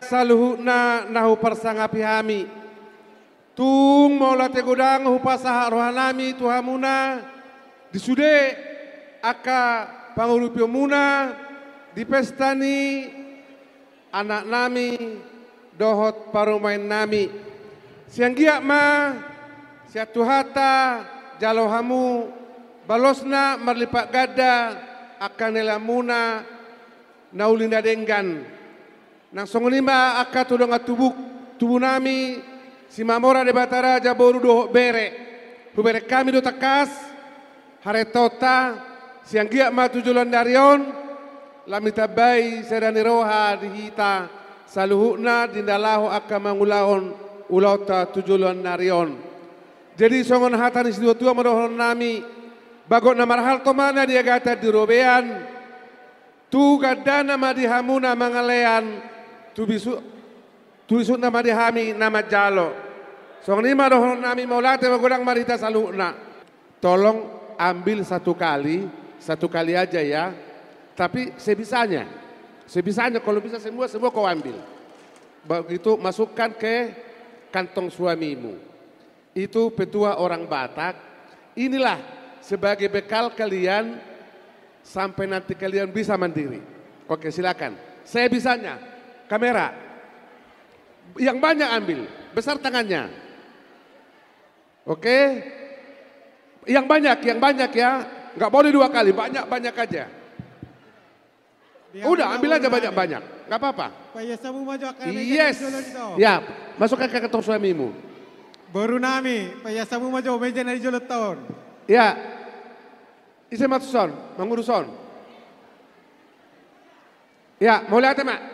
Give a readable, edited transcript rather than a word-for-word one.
saluhuna nahu persangapi hami. Tung maula te godang hupasaha rohanami tuhamuna disude aka pangurupio muna di pestani anak nami dohot parumain nami. Siang giak ma sia tuhata jalohamu balosna marlipak gada akan nelamuna naulinda denggan. Nang songonima aka tudonga tubuh nami si mamora de batara jaboru dohok bere. Hubere kami do takas haretota siang giak ma tujulan darion lamita bai sedani roha dihita saluhuna dindalahu aka mangulaon ulauta tujulan narion. Jadi songon hatani si tua madohon nami bagot na marhal to mana dia gata di robean tu gadana madihamuna mangalean tu bisu nama dihami nama jalo. Songon ini madohon nami maulate magodang marita saluhna. Tolong ambil satu kali aja ya. Tapi sebisanya kalau bisa semua kau ambil. Begitu masukkan ke kantong suamimu. Itu petua orang Batak. Inilah sebagai bekal kalian sampai nanti kalian bisa mandiri. Oke silakan. Sebisanya kamera. Yang banyak ambil, besar tangannya. Oke. Yang banyak ya. Nggak boleh 2 kali, banyak aja. Udah ambil aja banyak, nggak apa-apa. Yes, ya masukkan ke kantong suamimu. Baru nami, payasamu maju meja nari joloton. Ya, isi matuson, menguruson. Ya, mau lihat mak.